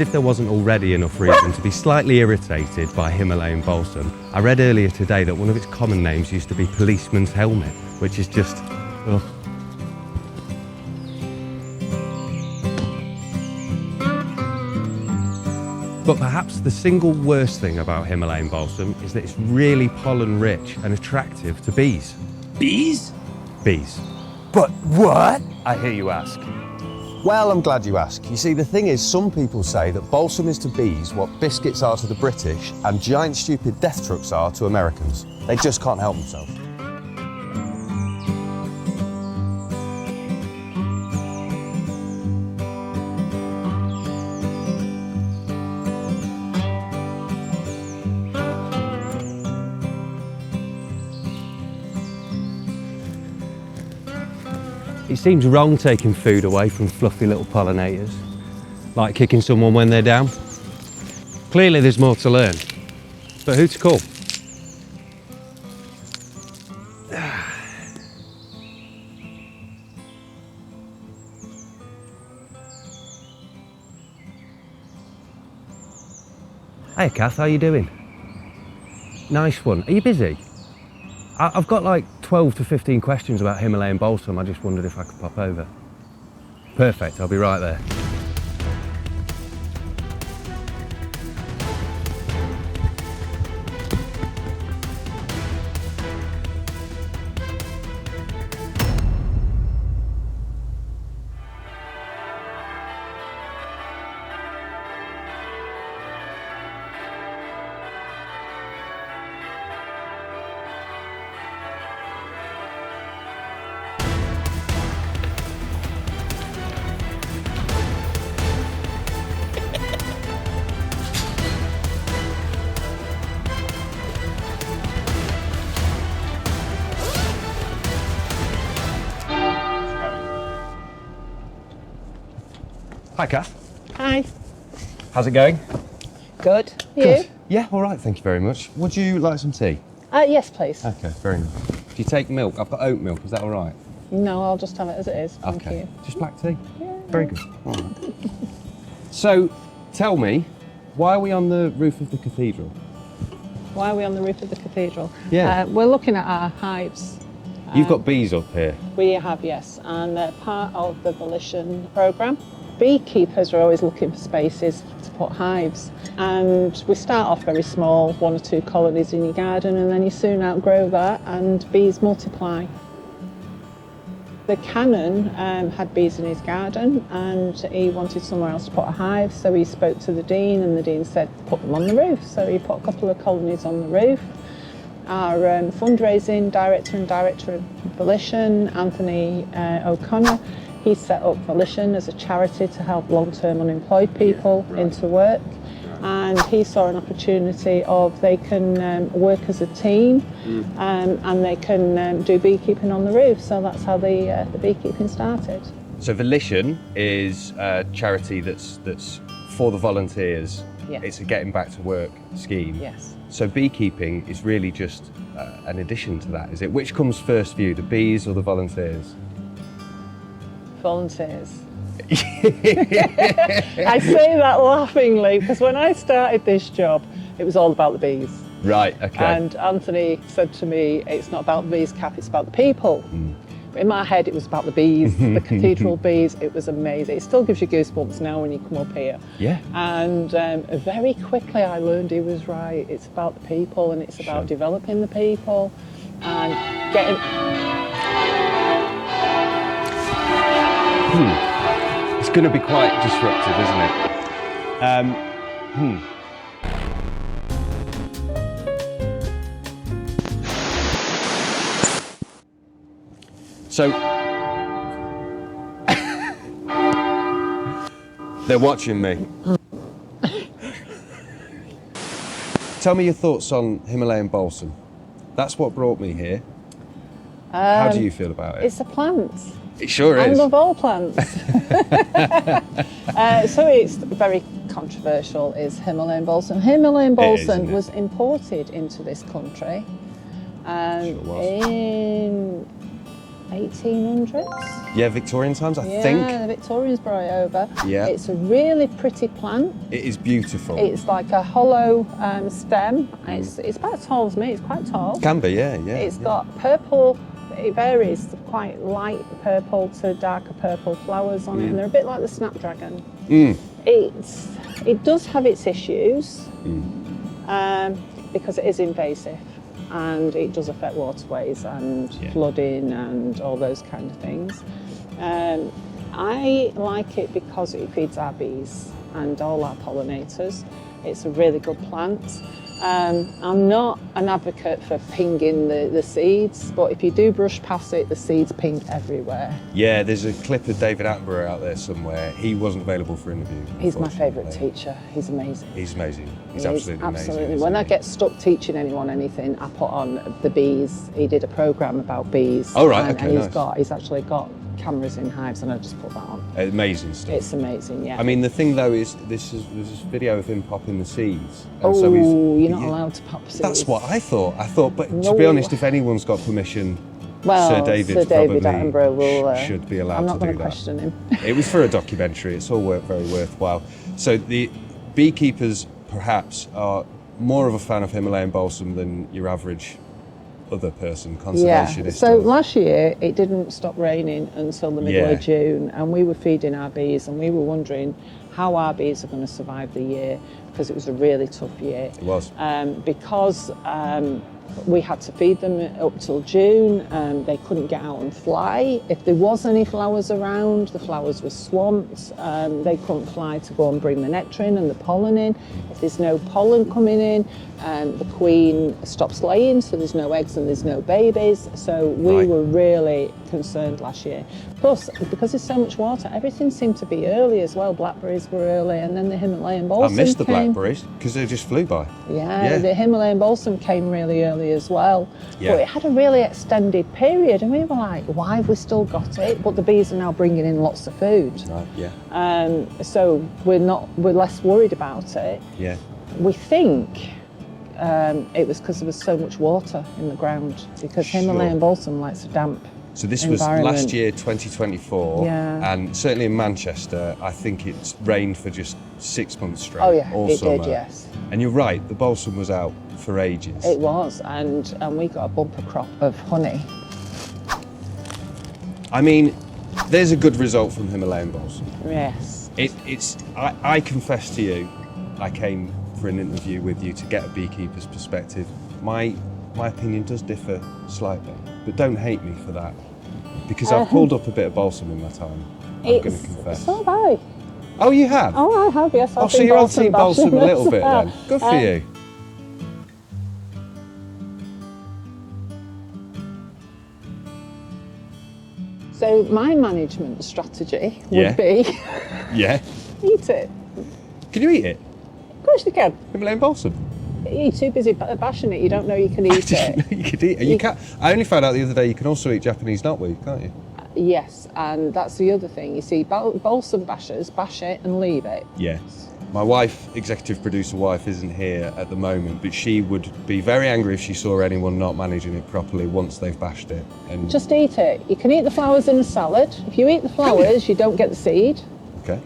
if there wasn't already enough reason to be slightly irritated by Himalayan balsam, I read earlier today that one of its common names used to be policeman's helmet, which is just, ugh. But perhaps the single worst thing about Himalayan balsam is that it's really pollen rich and attractive to bees. Bees? Bees. But what? I hear you ask. Well, I'm glad you asked. You see, the thing is, some people say that balsam is to bees what biscuits are to the British and giant stupid death trucks are to Americans. They just can't help themselves. It seems wrong taking food away from fluffy little pollinators, like kicking someone when they're down. Clearly there's more to learn, but who to call? Hey Kath, how you doing? Nice one. Are you busy? I've got like 12 to 15 questions about Himalayan balsam. I just wondered if I could pop over. Perfect, I'll be right there. Hi, Kath. Hi. How's it going? Good. You? Good. Yeah, all right, thank you very much. Would you like some tea? Yes, please. Okay, very nice. Do you take milk? I've got oat milk, is that all right? No, I'll just have it as it is. Thank you. Just black tea? Yeah. Very good. All right. So, tell me, why are we on the roof of the cathedral? Why are we on the roof of the cathedral? Yeah. We're looking at our hives. You've got bees up here. We have, yes, and they're part of the Voltiion programme. Beekeepers are always looking for spaces to put hives, and we start off very small, 1 or 2 colonies in your garden, and then you soon outgrow that and bees multiply. The canon had bees in his garden and he wanted somewhere else to put a hive, so he spoke to the dean and the dean said put them on the roof, so he put a couple of colonies on the roof. Our fundraising director and director of Voltiion, Anthony O'Connor, he set up Voltiion as a charity to help long-term unemployed people into work, and he saw an opportunity of they can work as a team and they can do beekeeping on the roof, so that's how the beekeeping started. So Voltiion is a charity that's for the volunteers. Yes. It's a getting back to work scheme. Yes. So beekeeping is really just an addition to that, is it? Which comes first for you, the bees or the volunteers? Volunteers. I say that laughingly because when I started this job, it was all about the bees. Right, okay. And Anthony said to me, it's not about the bees, Kath, it's about the people. But in my head, it was about the bees, the cathedral bees. It was amazing. It still gives you goosebumps now when you come up here. Yeah. And very quickly I learned he was right. It's about the people, and it's about developing the people and getting... It's going to be quite disruptive, isn't it? So, they're watching me. Tell me your thoughts on Himalayan balsam. That's what brought me here. How do you feel about it? It's a plant. It sure I is. love all plants. So it's very controversial, is Himalayan balsam. Himalayan balsam was imported into this country Sure was. in 1800s. Yeah, Victorian times, I Yeah, think. the Victorians brought it over. Yeah. It's a really pretty plant. It is beautiful. It's like a hollow stem. It's about as tall as me. It's quite tall. Can be, yeah. It's got purple. It varies, quite light purple to darker purple flowers on it, and they're a bit like the snapdragon. It does have its issues because it is invasive. And it does affect waterways and flooding and all those kind of things. I like it because it feeds our bees and all our pollinators. It's a really good plant. I'm not an advocate for pinging the seeds, but if you do brush past it, the seeds ping everywhere. Yeah, there's a clip of David Attenborough out there somewhere. He wasn't available for interview. He's my favourite teacher. He's amazing. He's amazing. He's absolutely amazing. Absolutely. When I get stuck teaching anyone anything, I put on the bees. He did a programme about bees. Oh, right, and nice. he's actually got cameras in hives, and I just put that on. Amazing stuff. It's amazing, yeah. I mean, the thing though is, there's this video of him popping the seeds. And you're not allowed to pop seeds. That's what I thought. But to be honest, if anyone's got permission, Sir David Attenborough will, should be allowed I'm not to do going to that. question him. It was for a documentary. It's all very worthwhile. So the beekeepers perhaps are more of a fan of Himalayan balsam than your average other person, conservationist. Yeah, so last year it didn't stop raining until the middle of June, and we were feeding our bees, and we were wondering how our bees are going to survive the year, because it was a really tough year. It was. Because we had to feed them up till June. They couldn't get out and fly. If there was any flowers around, the flowers were swamped. They couldn't fly to go and bring the nectar in and the pollen in. If there's no pollen coming in, the queen stops laying, so there's no eggs and there's no babies. So we were really concerned last year. Plus, because there's so much water, everything seemed to be early as well. Blackberries were early, and then the Himalayan balsam I missed the came. blackberries because they just flew by. Yeah, the Himalayan balsam came really early as well. Yeah. But it had a really extended period, and we were like, why have we still got it? But the bees are now bringing in lots of food. Right, yeah. So we're less worried about it. Yeah. We think it was because there was so much water in the ground, because Himalayan balsam likes a damp So this was environment. last year, 2024, and certainly in Manchester, I think it's rained for just 6 months straight. Oh yeah, all it summer. did, yes. And you're right, the balsam was out for ages. It was, and we got a bumper crop of honey. I mean, there's a good result from Himalayan balsam. Yes. I confess to you, I came for an interview with you to get a beekeeper's perspective. My opinion does differ slightly, but don't hate me for that, because I've pulled up a bit of balsam in my time. I'm going to confess. So have I. Oh, you have? Oh, I have, yes. Oh, so you're anti balsam a little bit then. Good for you. So my management strategy would be Yeah. eat it. Can you eat it? Of course you can. Himalayan balsam? You're too busy bashing it, you don't know you can eat it. You could eat it. You can't. I only found out the other day you can also eat Japanese knotweed, can't you? Yes, and that's the other thing. You see, balsam bashers bash it and leave it. Yes. My wife, executive producer wife, isn't here at the moment, but she would be very angry if she saw anyone not managing it properly once they've bashed it. And Just eat it. You can eat the flowers in a salad. If you eat the flowers, you don't get the seed. Okay.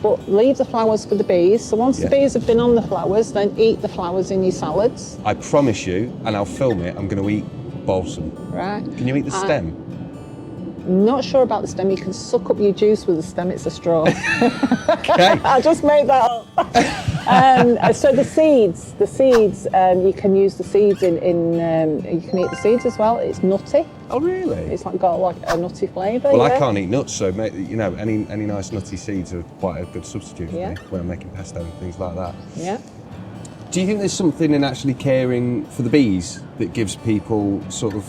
But leave the flowers for the bees. So once the bees have been on the flowers, then eat the flowers in your salads. I promise you, and I'll film it, I'm going to eat balsam. Right. Can you eat the stem? Not sure about the stem. You can suck up your juice with the stem. It's a straw. Okay. I just made that up. So the seeds, you can use the seeds you can eat the seeds as well. It's nutty. Oh, really? It's got like a nutty flavour. Well, yeah. I can't eat nuts, so any nice nutty seeds are quite a good substitute for me when I'm making pesto and things like that. Yeah. Do you think there's something in actually caring for the bees that gives people sort of,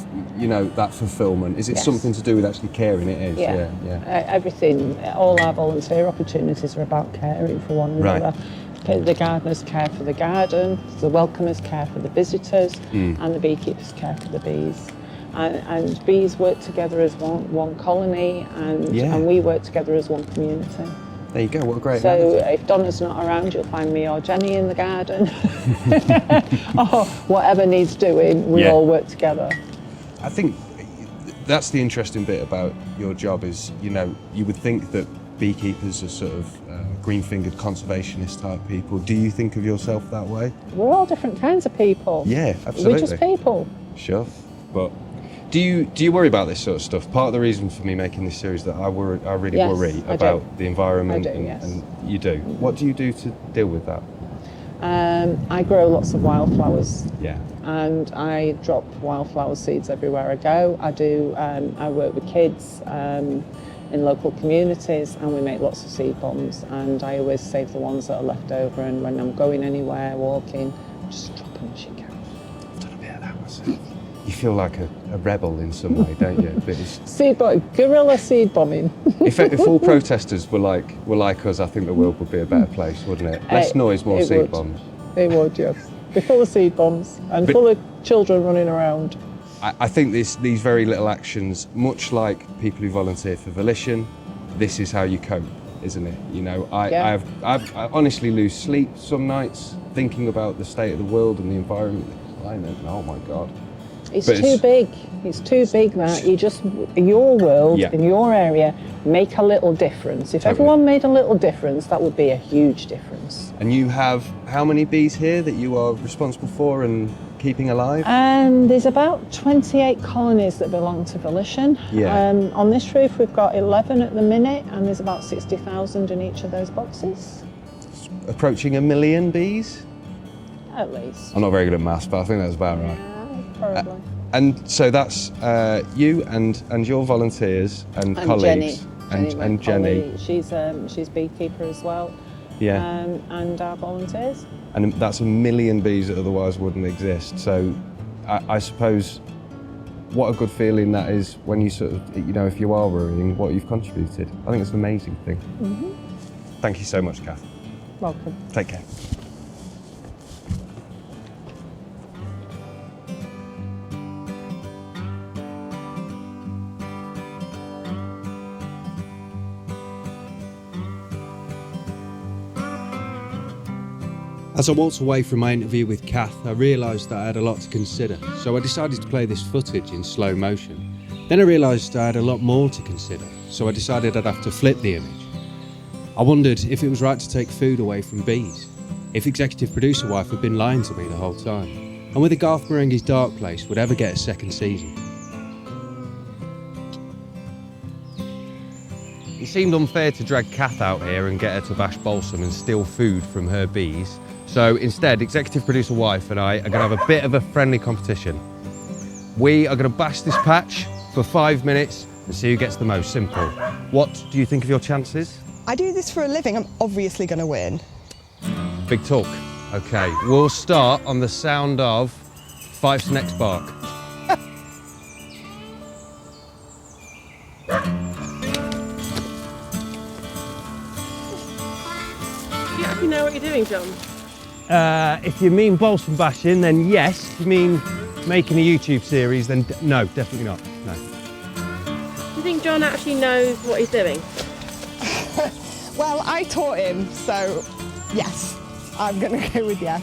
that fulfilment? Is it something to do with actually caring? It is. Yeah. Everything, all our volunteer opportunities are about caring for one another. Right. The gardeners care for the garden, the welcomers care for the visitors, and the beekeepers care for the bees. And bees work together as one colony, and we work together as one community. There you go, what a great So analogy. if Donna's not around, you'll find me or Jenny in the garden. Or whatever needs doing, we all work together. I think that's the interesting bit about your job is, you know, you would think that beekeepers are sort of green-fingered conservationist type people. Do you think of yourself that way? We're all different kinds of people. Yeah, absolutely. We're just people. Sure. But do you worry about this sort of stuff? Part of the reason for me making this series that I really Yes, worry I about do. the environment. I do, yes. And you do. What do you do to deal with that? I grow lots of wildflowers. Yeah. And I drop wildflower seeds everywhere I go. I work with kids in local communities, and we make lots of seed bombs, and I always save the ones that are left over, and when I'm going anywhere, walking, just drop them as you can. I've done a bit of that myself. You feel like a rebel in some way, don't you? But it's, Guerrilla seed bombing. if all protesters were like us, I think the world would be a better place, wouldn't it? Less noise, more it seed would. bombs. It would, yes. Be full of seed bombs and full of children running around. I think these very little actions, much like people who volunteer for Volition, this is how you cope, isn't it? You know, I honestly lose sleep some nights thinking about the state of the world and the environment, the climate, and oh my God. It's too big. It's too big that you just, in your world, in your area, make a little difference. If everyone made a little difference, that would be a huge difference. And you have how many bees here that you are responsible for and keeping alive? There's about 28 colonies that belong to Volition. Yeah. On this roof we've got 11 at the minute, and there's about 60,000 in each of those boxes. Approaching 1 million bees? At least. I'm not very good at maths, but I think that's about right. Yeah, probably. And so that's you and your volunteers and colleagues. And Jenny. She's beekeeper as well. Yeah. And our volunteers. And that's 1 million bees that otherwise wouldn't exist. So I suppose what a good feeling that is when you sort of, you know, if you are worrying, what you've contributed. I think it's an amazing thing. Mm-hmm. Thank you so much, Kath. Welcome. Take care. As I walked away from my interview with Kath, I realised that I had a lot to consider, so I decided to play this footage in slow motion. Then I realised I had a lot more to consider, so I decided I'd have to flip the image. I wondered if it was right to take food away from bees, if executive producer wife had been lying to me the whole time, and whether Garth Marenghi's Dark Place would ever get a second season. It seemed unfair to drag Kath out here and get her to bash Balsam and steal food from her bees. So instead, executive producer wife and I are going to have a bit of a friendly competition. We are going to bash this patch for 5 minutes and see who gets the most. Simple. What do you think of your chances? I do this for a living. I'm obviously going to win. Big talk. Okay, we'll start on the sound of Fife's next bark. Do you actually know what you're doing, John? If you mean Balsam Bashing, then yes. If you mean making a YouTube series, then no, definitely not. No. Do you think John actually knows what he's doing? Well, I taught him, so yes, I'm going to go with yes.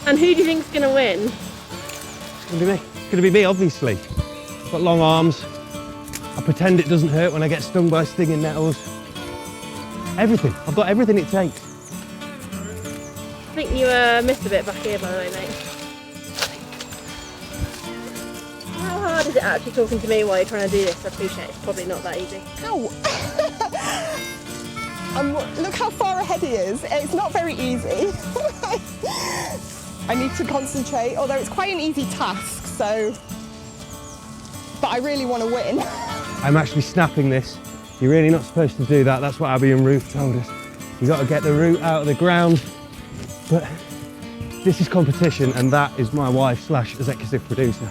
And who do you think's going to win? It's going to be me. It's going to be me, obviously. I've got long arms. I pretend it doesn't hurt when I get stung by stinging nettles. Everything. I've got everything it takes. I think you missed a bit back here, by the way, mate. How hard is it actually talking to me while you're trying to do this? I appreciate it's probably not that easy. Ow! Look how far ahead he is. It's not very easy. I need to concentrate, although it's quite an easy task, so... But I really want to win. I'm actually snapping this. You're really not supposed to do that. That's what Abby and Ruth told us. You've got to get the root out of the ground. But this is competition, and that is my wife / executive producer.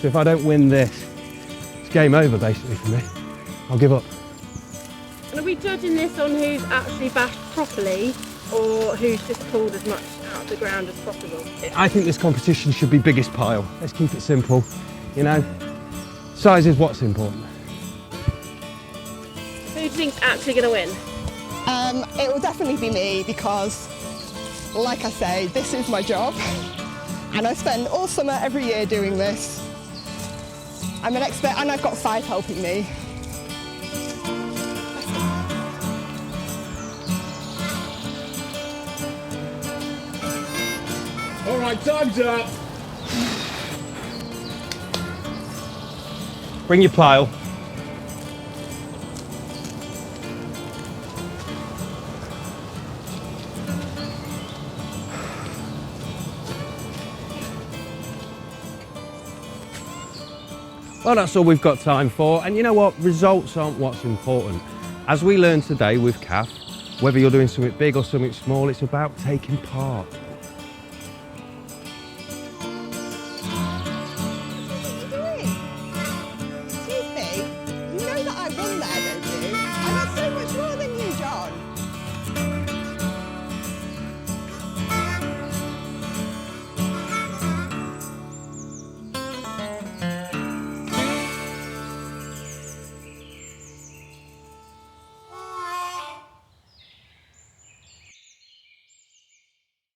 So if I don't win this, it's game over basically for me. I'll give up. And are we judging this on who's actually bashed properly, or who's just pulled as much out of the ground as possible? I think this competition should be biggest pile. Let's keep it simple, you know? Size is what's important. Who do you think's actually going to win? It will definitely be me because, like I say, this is my job and I spend all summer every year doing this, I'm an expert and I've got Phife helping me. All right, time's up. Bring your pile. Well, that's all we've got time for. And you know what? Results aren't what's important. As we learned today with Cath, whether you're doing something big or something small, it's about taking part.